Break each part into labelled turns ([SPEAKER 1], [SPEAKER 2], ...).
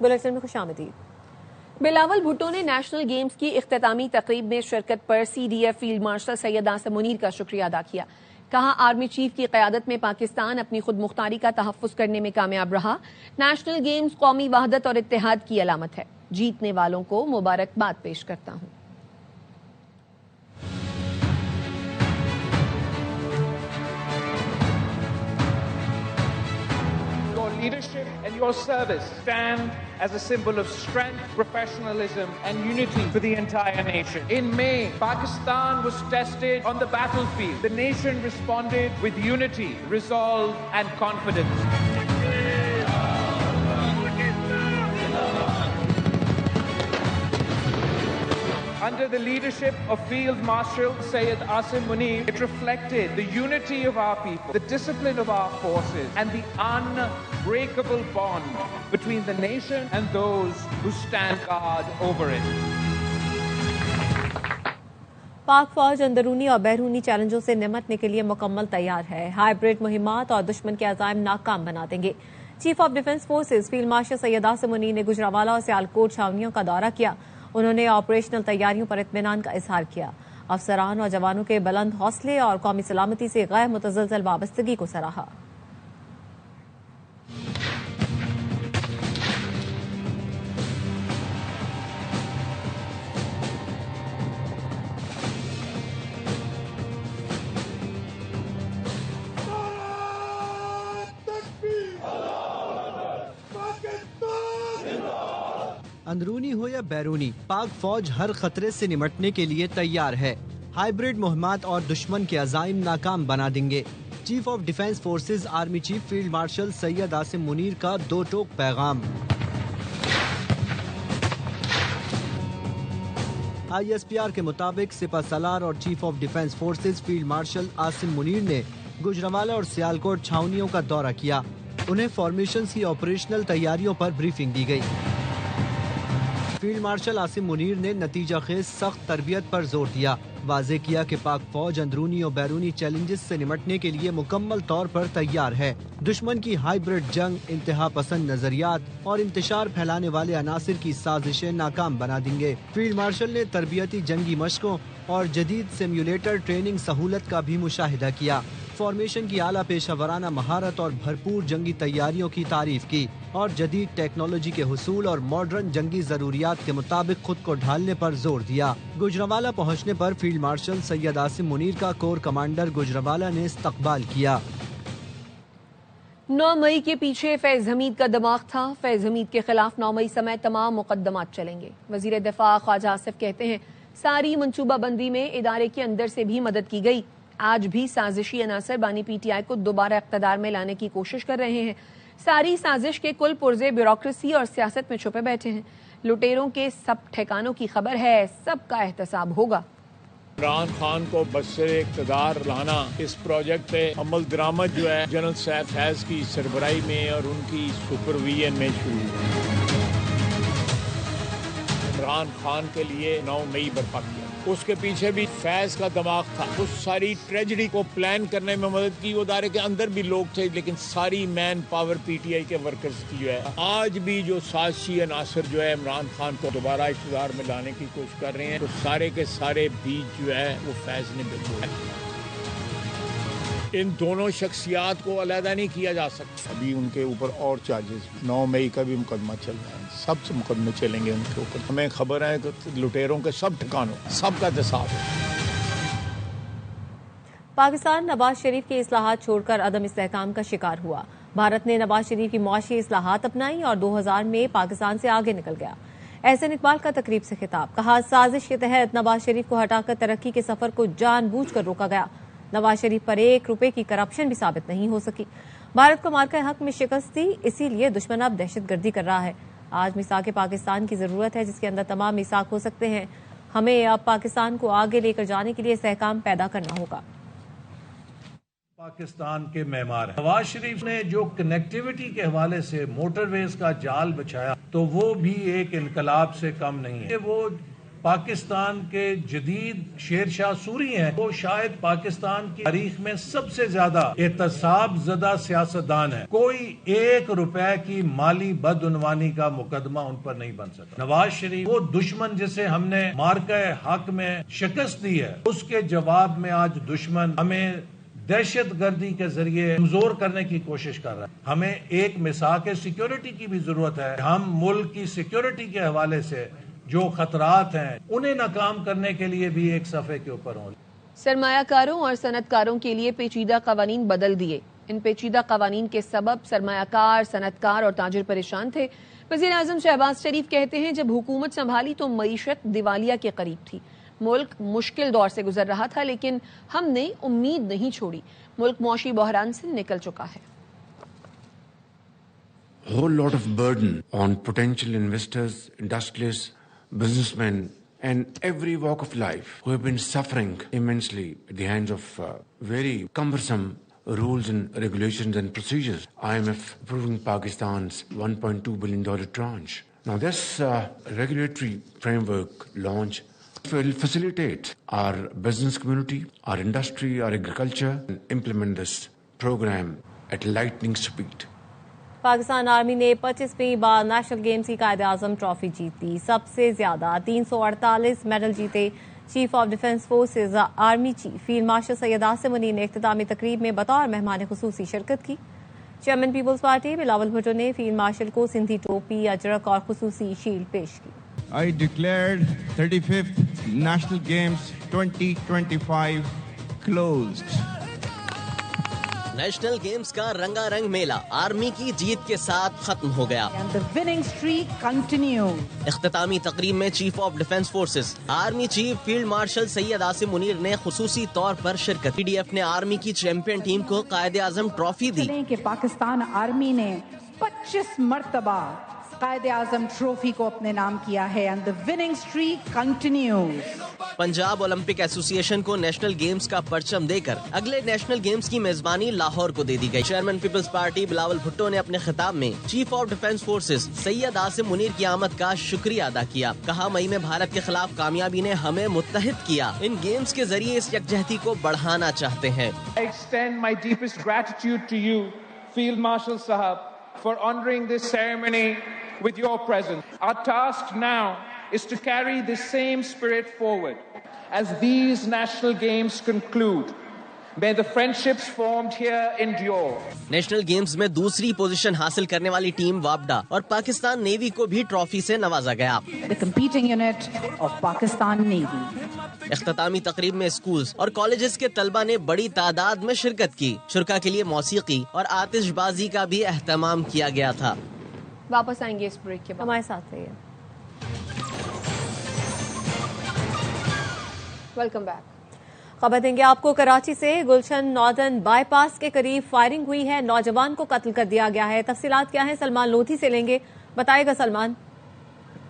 [SPEAKER 1] Bulletin میں خوش آمدید۔ بلاول بھٹو نے نیشنل گیمز کی اختتامی تقریب میں شرکت پر C D F field marshal Syed Asim Munir کا شکریہ ادا کیا۔ کہا آرمی چیف کی قیادت میں پاکستان اپنی خود مختاری کا تحفظ کرنے میں کامیاب رہا۔ نیشنل گیمز قومی وحدت اور اتحاد کی علامت ہے۔ جیتنے والوں کو مبارکباد پیش کرتا ہوں۔
[SPEAKER 2] Leadership and your service stand as a symbol of strength, professionalism and unity for the entire nation. In May, Pakistan was tested on the battlefield. The nation responded with unity, resolve and confidence. Under the leadership of Field Marshal Syed Asim Munir, it reflected the unity of our people, the discipline of our forces, and the unbreakable bond between the nation and those who stand guard over it.
[SPEAKER 1] پاک فوج اندرونی اور بیرونی چیلنجوں سے نمٹنے کے لیے مکمل تیار ہے۔ ہائیبرڈ مہمات اور دشمن کے عزائم ناکام بنا دیں گے۔ Chief of defence forces field marshal Syed Asim Munir نے گجرانوالہ اور سیالکوٹ چھاونیوں کا دورہ کیا۔ انہوں نے آپریشنل تیاریوں پر اطمینان کا اظہار کیا۔ افسران اور جوانوں کے بلند حوصلے اور قومی سلامتی سے غیر متزلزل وابستگی کو سراہا۔
[SPEAKER 3] اندرونی ہو یا بیرونی، پاک فوج ہر خطرے سے نمٹنے کے لیے تیار ہے۔ ہائیبرڈ مہمات اور دشمن کے عزائم ناکام بنا دیں گے۔ Chief of defence forces army chief field marshal Syed Asim Munir کا دو ٹوک پیغام۔ آئی ایس پی آر کے مطابق سپہ سالار اور chief of defence forces field martial Asim Munir نے گجرانوالہ اور سیالکوٹ چھاونیوں کا دورہ کیا۔ انہیں فارمیشنز کی آپریشنل تیاریوں پر بریفنگ دی گئی۔ فیلڈ مارشل عاصم منیر نے نتیجہ خیز سخت تربیت پر زور دیا۔ واضح کیا کہ پاک فوج اندرونی اور بیرونی چیلنجز سے نمٹنے کے لیے مکمل طور پر تیار ہے۔ دشمن کی ہائیبرڈ جنگ، انتہا پسند نظریات اور انتشار پھیلانے والے عناصر کی سازشیں ناکام بنا دیں گے۔ فیلڈ مارشل نے تربیتی جنگی مشقوں اور جدید سیمولیٹر ٹریننگ سہولت کا بھی مشاہدہ کیا۔ فارمیشن کی اعلیٰ پیشہ ورانہ مہارت اور بھرپور جنگی تیاریوں کی تعریف کی اور جدید ٹیکنالوجی کے حصول اور ماڈرن جنگی ضروریات کے مطابق خود کو ڈھالنے پر زور دیا۔ گجرانوالہ پہنچنے پر فیلڈ مارشل سید عاصم منیر کا کور کمانڈر گجرانوالہ نے استقبال کیا۔
[SPEAKER 1] 9 مئی کے پیچھے فیض حمید کا دماغ تھا۔ فیض حمید کے خلاف 9 مئی سمیت تمام مقدمات چلیں گے۔ وزیر دفاع خواجہ آصف کہتے ہیں ساری منصوبہ بندی میں ادارے کے اندر سے بھی مدد کی گئی۔ آج بھی سازشی عناصر بانی پی ٹی آئی کو دوبارہ اقتدار میں لانے کی کوشش کر رہے ہیں۔ ساری سازش کے کل پرزے بیوروکریسی اور سیاست میں چھپے بیٹھے ہیں۔ لٹیروں کے سب ٹھکانوں کی خبر ہے، سب کا احتساب ہوگا۔
[SPEAKER 4] عمران خان کو بسر اقتدار لانا، اس پروجیکٹ پہ عمل درآمد جو ہے جنرل سیف فیض کی سربراہی میں اور ان کی سپرویژن میں شروع ہوئی۔ عمران خان کے لیے 9 مئی برپا کیا، اس کے پیچھے بھی فیض کا دماغ تھا۔ اس ساری ٹریجڈی کو پلان کرنے میں مدد کی۔ وہ ادارے کے اندر بھی لوگ تھے، لیکن ساری man power P T I کے ورکرز کی جو ہے آج بھی جو سازشی عناصر جو ہے عمران خان کو دوبارہ اقتدار میں لانے کی کوشش کر رہے ہیں، تو سارے کے سارے بیج جو ہے وہ فیض نے بچھوڑے۔ ان دونوں شخصیات کو علیحدہ نہیں کیا جا سکتا۔ ابھی ان کے اوپر اور چارجز 9 مئی کا بھی مقدمہ چل رہا ہے، سب سے مقدمے چلیں گے ان کے اوپر۔ ہمیں خبر ہے کہ لٹیروں کے سب ٹھکانوں سب کا احتساب ہے۔
[SPEAKER 1] پاکستان نواز شریف کی اصلاحات چھوڑ کر عدم استحکام کا شکار ہوا۔ بھارت نے نواز شریف کی معاشی اصلاحات اپنائی اور 2000 میں پاکستان سے آگے نکل گیا۔ احسن اقبال کا تقریب سے خطاب، کہا سازش کے تحت نواز شریف کو ہٹا کر ترقی کے سفر کو جان بوجھ کر روکا گیا۔ نواز شریف پر 1 روپے کی کرپشن بھی ثابت نہیں ہو سکی۔ بھارت کو مارکہ حق میں شکست دی، اسی لیے دشمن اب دہشت گردی کر رہا ہے۔ آج میثاق پاکستان کی ضرورت ہے، جس کے اندر تمام میثاق ہو سکتے ہیں۔ ہمیں اب پاکستان کو آگے لے کر جانے کے لیے استحکام پیدا کرنا ہوگا۔
[SPEAKER 5] پاکستان کے معمار ہیں۔ نواز شریف نے جو کنیکٹیوٹی کے حوالے سے موٹر ویز کا جال بچھایا، تو وہ بھی ایک انقلاب سے کم نہیں ہے۔ وہ پاکستان کے جدید شیر شاہ سوری ہیں، وہ شاید پاکستان کی تاریخ میں سب سے زیادہ احتساب زدہ سیاستدان ہیں. کوئی 1 روپے کی مالی بدعنوانی کا مقدمہ ان پر نہیں بن سکا. نواز شریف وہ دشمن جسے ہم نے مارکہ حق میں شکست دی ہے، اس کے جواب میں آج دشمن ہمیں دہشت گردی کے ذریعے کمزور کرنے کی کوشش کر رہا ہے. ہمیں ایک مساق سیکیورٹی کی بھی ضرورت ہے. ہم ملک کی سیکیورٹی کے حوالے سے جو خطرات ہیں انہیں ناکام کرنے کے لیے بھی ایک صفحے کے اوپر ہوں.
[SPEAKER 6] سرمایہ کاروں اور صنعت کاروں کے لیے پیچیدہ قوانین بدل دیے. ان پیچیدہ قوانین کے سبب سرمایہ کار، صنعت کار اور تاجر پریشان تھے. وزیر اعظم شہباز شریف کہتے ہیں جب حکومت سنبھالی تو معیشت دیوالیہ کے قریب تھی. ملک مشکل دور سے گزر رہا تھا لیکن ہم نے امید نہیں چھوڑی. ملک معاشی بحران سے نکل چکا ہے.
[SPEAKER 7] Whole lot of burden on potential investors, industrialists, businessmen and every walk of life who have been suffering immensely at the hands of very cumbersome rules and regulations and procedures. IMF approving Pakistan's $1.2 billion tranche. Now this regulatory framework launch will facilitate our business community, our industry, our agriculture and implement this program at lightning speed.
[SPEAKER 1] Pakistan army نے 25ویں بار national games کی Quaid Azam trophy جیت لی. سب سے زیادہ 348 medal جیتے. Chief of defence forces army chief field marshal Syed Asim Munir نے اختتامی تقریب میں بطور مہمان خصوصی شرکت کی. Chairman Peoples party Bilawal Bhutto نے فیلڈ مارشل کو سندھی ٹوپی، اجرک اور خصوصی شیلڈ پیش کی.
[SPEAKER 8] I declared 35th National Games 2025 closed.
[SPEAKER 9] National games کا رنگا رنگ میلہ آرمی کی جیت کے ساتھ ختم ہو گیا.
[SPEAKER 10] The winning streak continues.
[SPEAKER 9] اختتامی تقریب میں chief of defence forces army chief field marshal Syed Asim Munir نے خصوصی طور پر شرکت. پی ڈی ایف نے آرمی کی چیمپئن ٹیم کو قائد اعظم ٹرافی دی.
[SPEAKER 10] کہ پاکستان آرمی نے 25 مرتبہ قائد اعظم ٹرافی کو اپنے نام کیا ہے. and the winning streak continues.
[SPEAKER 9] Punjab Olympic ایسوسی ایشن کو نیشنل گیمز کا پرچم دے کر اگلے نیشنل گیمز کی میزبانی لاہور کو دے دی گئی. Chairman Peoples party Bilawal Bhutto نے اپنے خطاب میں chief of defence forces Syed Asim Munir کی آمد کا شکریہ ادا کیا. کہا مئی میں بھارت کے خلاف کامیابی نے ہمیں متحد کیا. ان گیمز کے ذریعے اس یکجہتی کو بڑھانا چاہتے ہیں.
[SPEAKER 2] I extend my deepest gratitude to you, Field Marshal Sahab, for honoring this ceremony with your presence. Our task now is to carry this same spirit forward as these national games conclude. May the friendships formed here endure.
[SPEAKER 9] National games میں دوسری position حاصل کرنے والی team وابڈا اور Pakistan navy کو بھی trophy سے نوازا گیا.
[SPEAKER 10] The competing unit of Pakistan Navy.
[SPEAKER 9] اختتامی تقریب میں اسکولز اور کالجز کے طلبہ نے بڑی تعداد میں شرکت کی. شرکا کے لیے موسیقی اور آتش بازی کا بھی اہتمام کیا گیا تھا.
[SPEAKER 6] واپس آئیں گے اس بریک کے بعد.
[SPEAKER 1] ہمارے ساتھ رہیے.
[SPEAKER 6] Welcome back.
[SPEAKER 1] خبر دیں گے آپ کو کراچی سے. گلشن ناردرن بائی پاس کے قریب فائرنگ ہوئی ہے. نوجوان کو قتل کر دیا گیا ہے. تفصیلات کیا ہیں سلمان لودھی سے لیں گے. بتائے گا سلمان.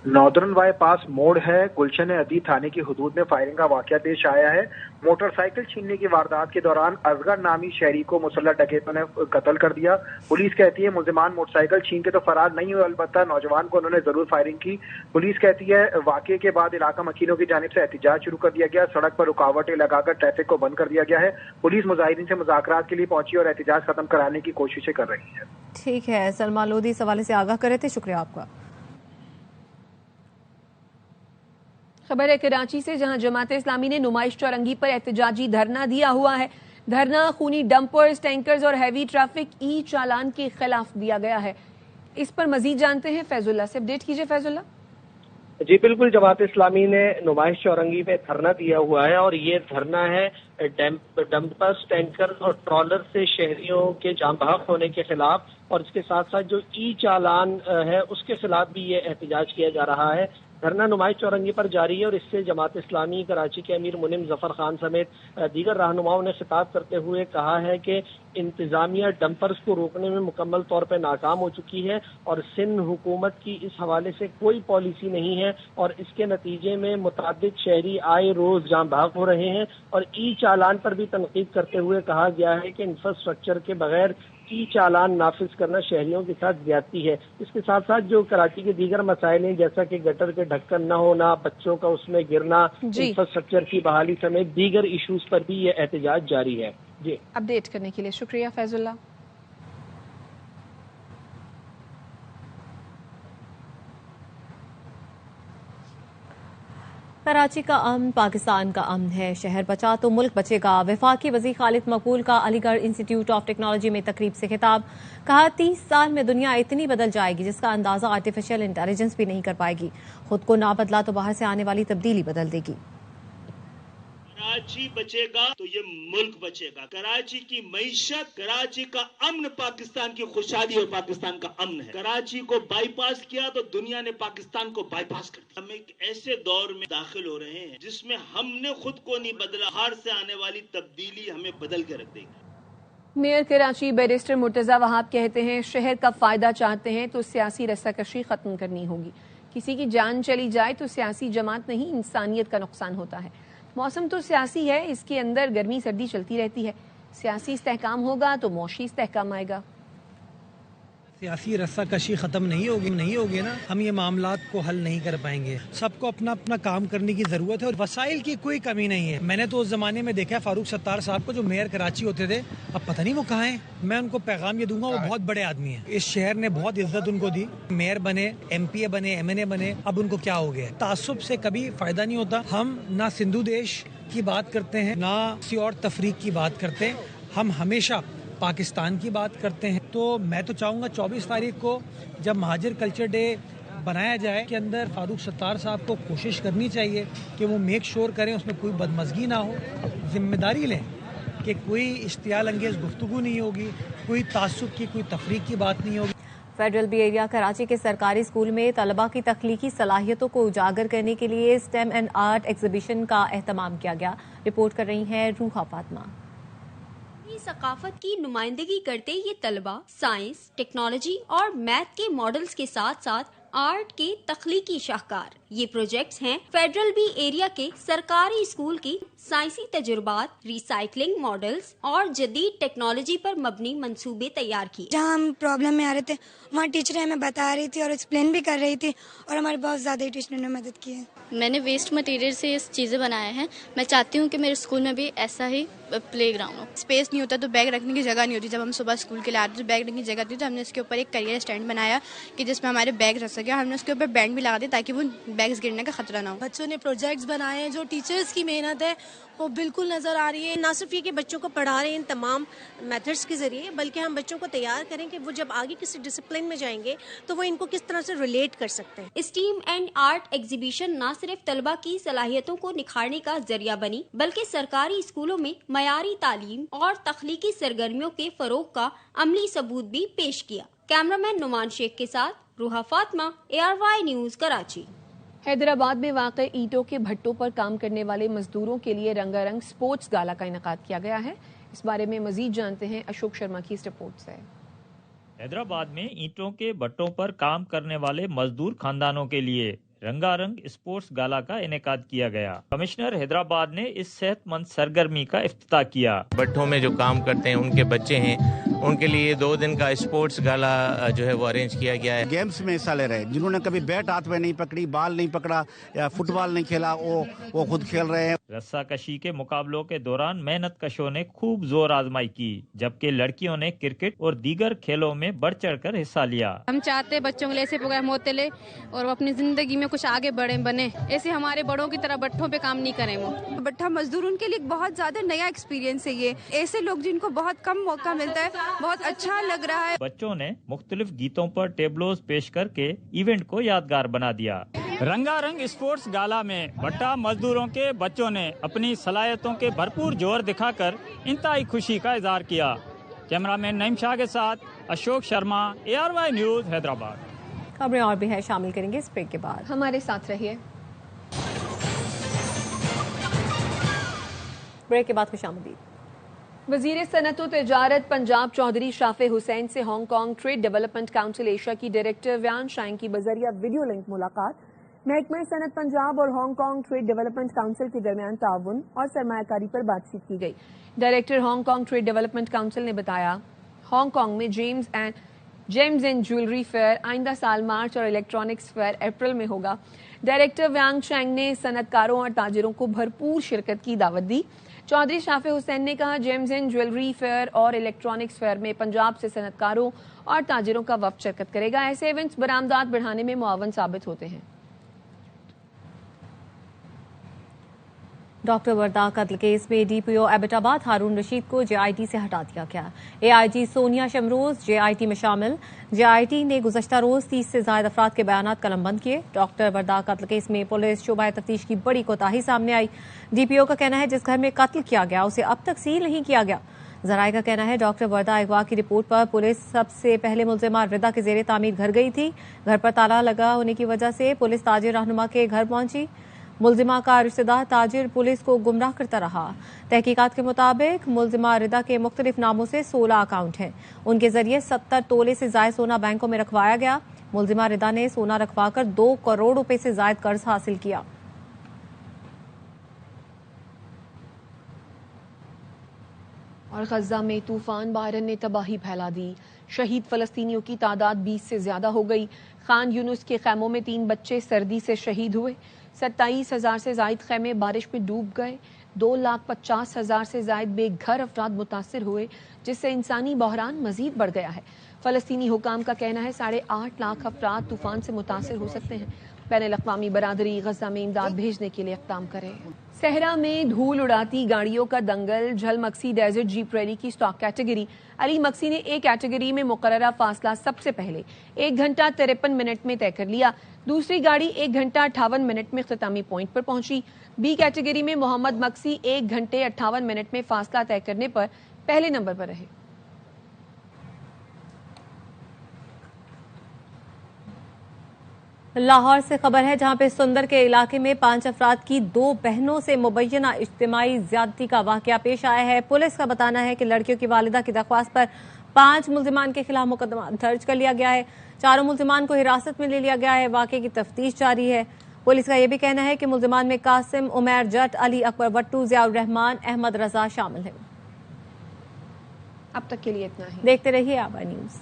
[SPEAKER 11] ناردرن بائی پاس موڑ ہے گلشن عدی تھانے کی حدود میں فائرنگ کا واقعہ پیش آیا ہے. موٹر سائیکل چھیننے کی واردات کے دوران اصغر نامی شہری کو مسلح ڈکیتوں نے قتل کر دیا. پولیس کہتی ہے ملزمان موٹر سائیکل چھین کے تو فرار نہیں ہوئے، البتہ نوجوان کو انہوں نے ضرور فائرنگ کی. پولیس کہتی ہے واقعے کے بعد علاقہ مکینوں کی جانب سے احتجاج شروع کر دیا گیا. سڑک پر رکاوٹیں لگا کر ٹریفک کو بند کر دیا گیا ہے. پولیس مظاہرین سے مذاکرات کے لیے پہنچی اور احتجاج ختم کرانے کی کوششیں کر رہی ہے.
[SPEAKER 1] ٹھیک ہے سلمان لودھی اس حوالے سے آگاہ کرے تھے. شکریہ آپ کا.
[SPEAKER 6] خبر ہے کراچی سے جہاں جماعت اسلامی نے نمائش چورنگی پر احتجاجی دھرنا دیا ہوا ہے. دھرنا خونی ڈمپرز، ٹینکرز اور ہیوی ٹریفک ای چالان کے خلاف دیا گیا ہے. اس پر مزید جانتے ہیں فیض اللہ سے. اپڈیٹ کیجیے فیض اللہ.
[SPEAKER 12] جی بالکل، جماعت اسلامی نے نمائش چورنگی میں دھرنا دیا ہوا ہے اور یہ دھرنا ہے ڈمپرز، ٹینکر اور ٹرالر سے شہریوں کے جام بحق ہونے کے خلاف، اور اس کے ساتھ ساتھ جو ای چالان ہے اس کے خلاف بھی یہ احتجاج کیا جا رہا ہے. دھرنا نمائش چورنگی پر جاری ہے اور اس سے جماعت اسلامی کراچی کے امیر منم ظفر خان سمیت دیگر رہنماؤں نے خطاب کرتے ہوئے کہا ہے کہ انتظامیہ ڈمپرز کو روکنے میں مکمل طور پہ ناکام ہو چکی ہے اور سندھ حکومت کی اس حوالے سے کوئی پالیسی نہیں ہے اور اس کے نتیجے میں متعدد شہری آئے روز جام بحق ہو رہے ہیں. اور ای چالان پر بھی تنقید کرتے ہوئے کہا گیا ہے کہ انفراسٹرکچر کے بغیر ای چالان نافذ کرنا شہریوں کے ساتھ زیادتی ہے۔ اس کے ساتھ ساتھ جو کراچی کے دیگر مسائل ہیں جیسا کہ گٹر کے ڈھکن نہ ہونا، بچوں کا اس میں گرنا، انفراسٹرکچر کی بحالی سمیت دیگر ایشوز پر بھی یہ احتجاج جاری ہے۔ جی
[SPEAKER 6] اپڈیٹ کرنے کے لیے شکریہ فیض اللہ۔
[SPEAKER 1] کراچی کا امن پاکستان کا امن ہے، شہر بچا تو ملک بچے گا۔ وفاقی وزیر خالد مقبول کا علی گڑھ انسٹی ٹیوٹ آف ٹیکنالوجی میں تقریب سے خطاب، کہا 30 سال میں دنیا اتنی بدل جائے گی جس کا اندازہ آرٹیفیشل انٹیلیجنس بھی نہیں کر پائے گی، خود کو نہ بدلا تو باہر سے آنے والی تبدیلی بدل دے گی۔
[SPEAKER 13] کراچی بچے گا تو یہ ملک بچے گا، کراچی کی معیشت، کراچی کا امن پاکستان کی خوشحالی اور پاکستان کا امن ہے۔ کراچی کو بائی پاس کیا تو دنیا نے پاکستان کو بائی پاس کر دیا۔ ہم ایک ایسے دور میں داخل ہو رہے ہیں جس میں ہم نے خود کو نہیں بدلا، باہر سے آنے والی تبدیلی ہمیں بدل کے رکھ دے گی۔
[SPEAKER 6] میئر کراچی بیرسٹر مرتضی وہاب کہتے ہیں شہر کا فائدہ چاہتے ہیں تو سیاسی رساکشی ختم کرنی ہوگی، کسی کی جان چلی جائے تو سیاسی جماعت نہیں انسانیت کا نقصان ہوتا ہے۔ موسم تو سیاسی ہے، اس کے اندر گرمی سردی چلتی رہتی ہے، سیاسی استحکام ہوگا تو معاشی استحکام آئے گا۔
[SPEAKER 14] سیاسی رسا کشی ختم نہیں ہوگی نا، ہم یہ معاملات کو حل نہیں کر پائیں گے۔ سب کو اپنا اپنا کام کرنے کی ضرورت ہے اور وسائل کی کوئی کمی نہیں ہے۔ میں نے تو اس زمانے میں دیکھا فاروق ستار صاحب کو جو میئر کراچی ہوتے تھے، اب پتہ نہیں وہ کہاں ہیں۔ میں ان کو پیغام یہ دوں گا، وہ بہت بڑے آدمی ہیں، اس شہر نے بہت عزت ان کو دی، میئر بنے، ایم پی اے بنے، ایم این اے بنے، اب ان کو کیا ہو گیا؟ تعصب سے کبھی فائدہ نہیں ہوتا۔ ہم نہ سندھو دیش کی بات کرتے ہیں نہ کسی اور تفریق کی بات کرتے ہیں، ہم ہمیشہ پاکستان کی بات کرتے ہیں۔ تو میں تو چاہوں گا 24 تاریخ کو جب مہاجر کلچر ڈے بنایا جائے کے اندر فاروق ستار صاحب کو کوشش کرنی چاہیے کہ وہ میک شور کریں اس میں کوئی بدمزگی نہ ہو، ذمہ داری لیں کہ کوئی اشتعال انگیز گفتگو نہیں ہوگی، کوئی تعصب کی، کوئی تفریق کی بات نہیں ہوگی۔
[SPEAKER 1] فیڈرل بی ایریا کراچی کے سرکاری اسکول میں طلباء کی تخلیقی صلاحیتوں کو اجاگر کرنے کے لیے اسٹیم اینڈ آرٹ ایگزیبیشن کا اہتمام کیا گیا۔ رپورٹ کر رہی ہیں روحا فاطمہ۔
[SPEAKER 15] ثقافت کی نمائندگی کرتے یہ طلباء سائنس، ٹیکنالوجی اور میتھ کے ماڈلز کے ساتھ ساتھ آرٹ کے تخلیقی شاہکار۔ یہ پروجیکٹس ہیں فیڈرل بی ایریا کے سرکاری اسکول کی سائنسی تجربات، ریسائکلنگ ماڈلز اور جدید ٹیکنالوجی پر مبنی منصوبے تیار کیے۔
[SPEAKER 16] جہاں ہم پرابلم میں آ رہے تھے وہاں ٹیچر ہمیں بتا رہی تھی اور ایکسپلین بھی کر رہی تھی اور ہماری بہت زیادہ ٹیچر نے مدد کی ہے۔
[SPEAKER 17] میں نے ویسٹ مٹیریل سے یہ چیزیں بنائے ہیں، میں چاہتی ہوں کہ میرے اسکول میں بھی ایسا ہی پلے گراؤنڈ ہو۔ اسپیس نہیں ہوتا تو بیگ رکھنے کی جگہ نہیں ہوتی، جب ہم صبح اسکول کے لیے آتے تو بیگ رکھنے کی جگہ تھی، تو ہم نے اس کے اوپر ایک کیریئر اسٹینڈ بنایا کہ جس میں ہمارے بیگ رکھ سکے، اور ہم نے اس کے اوپر بینڈ بھی لگا دی تاکہ وہ بیگز گرنے کا خطرہ نہ ہو۔
[SPEAKER 18] بچوں نے پروجیکٹس بنائے ہیں، جو ٹیچرز کی محنت ہے وہ بالکل نظر آ رہی ہے۔ نہ صرف یہ کہ بچوں کو پڑھا رہے ہیں ان تمام میتھڈس کے ذریعے، بلکہ ہم بچوں کو تیار کریں کہ وہ جب آگے کسی ڈسپلن میں جائیں گے تو وہ ان کو کس طرح سے ریلیٹ کر سکتے ہیں۔
[SPEAKER 15] اسٹیم اینڈ آرٹ ایگزیبیشن نہ صرف طلباء کی صلاحیتوں کو نکھارنے کا ذریعہ بنی، بلکہ سرکاری اسکولوں میں معیاری تعلیم اور تخلیقی سرگرمیوں کے فروغ کا عملی ثبوت بھی پیش کیا۔ کیمرامین نعمان شیخ کے ساتھ روحا فاطمہ، ARY نیوز کراچی۔
[SPEAKER 6] حیدرآباد میں واقع اینٹوں کے بھٹوں پر کام کرنے والے مزدوروں کے لیے رنگا رنگ سپورٹس گالا کا انعقاد کیا گیا ہے۔ اس بارے میں مزید جانتے ہیں اشوک شرما کی اس رپورٹ سے۔
[SPEAKER 19] حیدرآباد میں اینٹوں کے بھٹوں پر کام کرنے والے مزدور خاندانوں کے لیے رنگا رنگ اسپورٹس گالا کا انعقاد کیا گیا۔ کمشنر حیدرآباد نے اس صحت مند سرگرمی کا افتتاح کیا۔
[SPEAKER 20] بھٹوں میں جو کام کرتے ہیں ان کے بچے ہیں، ان کے لیے 2 دن کا اسپورٹس گالا جو ہے وہ ارینج کیا گیا ہے۔
[SPEAKER 21] گیمز میں حصہ لے رہے ہیں، جنہوں نے کبھی بیٹ ہاتھ میں نہیں پکڑی، بال نہیں پکڑا یا فٹ بال نہیں کھیلا، وہ خود کھیل رہے ہیں۔
[SPEAKER 19] رسا کشی کے مقابلوں کے دوران محنت کشوں نے خوب زور آزمائی کی، جبکہ لڑکیوں نے کرکٹ اور دیگر کھیلوں میں بڑھ چڑھ کر حصہ لیا۔
[SPEAKER 22] ہم چاہتے بچوں کے لیے ایسے پروگرام ہوتے لے اور وہ اپنی زندگی میں کچھ آگے بنے، ایسے ہمارے بڑوں کی طرح بٹھوں پہ کام نہیں کریں۔ وہ
[SPEAKER 23] بٹھا مزدور ان کے لیے بہت زیادہ نیا ایکسپیرینس ہے، یہ ایسے لوگ جن کو بہت کم موقع ملتا ہے، بہت اچھا لگ رہا ہے۔
[SPEAKER 19] بچوں نے مختلف گیتوں پر ٹیبلوز پیش کر کے ایونٹ کو یادگار بنا دیا۔ رنگا رنگ اسپورٹس گالا میں بٹھا مزدوروں کے بچوں نے اپنی صلاحیتوں کے بھرپور جوہر دکھا کر انتہائی خوشی کا اظہار کیا۔ کیمرامین نعیم شاہ کے ساتھ اشوک شرما، ARY نیوز حیدرآباد۔
[SPEAKER 1] خبریں اور بھی ہے، شامل کریں گے اس بریک کے بعد،
[SPEAKER 6] ہمارے ساتھ رہیے۔
[SPEAKER 1] بریک کے بعد خوش آمدید۔
[SPEAKER 6] وزیر صنعت و تجارت پنجاب چودھری شافع حسین سے Hong Kong Trade Development Council Asia کی ڈائریکٹر ویان شائن کی بذریعہ ویڈیو لنک ملاقات۔ محکمہ صنعت پنجاب اور Hong Kong Trade Development Council کے درمیان تعاون اور سرمایہ کاری پر بات چیت کی گئی۔ Director Hong Kong Trade Development Council نے بتایا ہانگ کانگ میں جیمز اینڈ جیولری فیئر آئندہ سال مارچ اور الیکٹرانکس فیئر اپریل میں ہوگا. ڈائریکٹر ویانگ چینگ نے صنعت کاروں اور تاجروں کو بھرپور شرکت کی دعوت دی. چودھری شافع حسین نے کہا جیمز اینڈ جیولری فیئر اور الیکٹرانکس فیئر میں پنجاب سے صنعت کاروں اور تاجروں کا وفد شرکت کرے گا. ایسے ایونٹس برآمدات بڑھانے میں معاون ثابت ہوتے ہیں.
[SPEAKER 1] ڈاکٹر وردہ قتل کیس میں ڈی پی او ایبٹ آباد ہارون رشید کو جے آئی ٹی سے ہٹا دیا گیا. اے آئی جی سونیا شمروز جے آئی ٹی میں شامل. جے آئی ٹی نے گزشتہ روز 30 سے زائد افراد کے بیانات قلم بند کیے. ڈاکٹر وردہ قتل کیس میں پولیس شعبہ تفتیش کی بڑی کوتاہی سامنے آئی. ڈی پی او کا کہنا ہے جس گھر میں قتل کیا گیا اسے اب تک سیل نہیں کیا گیا. ذرائع کا کہنا ہے ڈاکٹر وردہ اغوا کی رپورٹ پر پولیس سب سے پہلے ملزمہ ردا کے زیر تعمیر گھر گئی تھی. گھر پر تالا لگا ہونے کی وجہ سے پولیس تاجر رہنما کے گھر پہنچی. ملزمہ کا رشتہ دار تاجر پولیس کو گمراہ کرتا رہا. تحقیقات کے مطابق ملزمہ ردا کے مختلف ناموں سے 16 اکاؤنٹ ہیں. ان کے ذریعے 70 تولے سے زائد سونا بینکوں میں رکھوایا گیا. ملزمہ ردا نے سونا رکھوا کر 2 کروڑ روپے سے زائد قرض حاصل کیا.
[SPEAKER 6] اور غزہ میں طوفان باران نے تباہی پھیلا دی. شہید فلسطینیوں کی تعداد 20 سے زیادہ ہو گئی. خان یونس کے خیموں میں 3 بچے سردی سے شہید ہوئے. 27,000 سے زائد خیمے بارش میں ڈوب گئے. 2,50,000 سے زائد بے گھر افراد متاثر ہوئے جس سے انسانی بحران مزید بڑھ گیا ہے. فلسطینی حکام کا کہنا ہے 8.5 لاکھ افراد طوفان سے متاثر ہو سکتے ہیں. بین الاقوامی برادری غزہ میں امداد بھیجنے کے لیے اقدام کرے. صحرا میں دھول اڑاتی گاڑیوں کا دنگل. جھل مکسی ڈیزرٹ جیپ ریلی کی سٹاک کیٹیگری. علی مکسی نے ایک کیٹیگری میں مقررہ فاصلہ سب سے پہلے 1 گھنٹہ 53 منٹ میں طے کر لیا. دوسری گاڑی 1 گھنٹہ 58 منٹ میں اختتامی پوائنٹ پر پہنچی. بی کیٹیگری میں محمد مکسی 1 گھنٹے 58 منٹ میں فاصلہ طے کرنے پر پہلے نمبر پر رہے.
[SPEAKER 1] لاہور سے خبر ہے جہاں پہ سندر کے علاقے میں 5 افراد کی 2 بہنوں سے مبینہ اجتماعی زیادتی کا واقعہ پیش آیا ہے. پولیس کا بتانا ہے کہ لڑکیوں کی والدہ کی درخواست پر 5 ملزمان کے خلاف مقدمہ درج کر لیا گیا ہے. 4 ملزمان کو حراست میں لے لیا گیا ہے. واقعے کی تفتیش جاری ہے. پولیس کا یہ بھی کہنا ہے کہ ملزمان میں قاسم، عمیر جٹ، علی اکبر وٹو، ضیاء الرحمان، احمد رضا شامل ہیں.
[SPEAKER 6] اب تک کے لیے اتنا ہی.
[SPEAKER 1] دیکھتے رہیے آبا نیوز.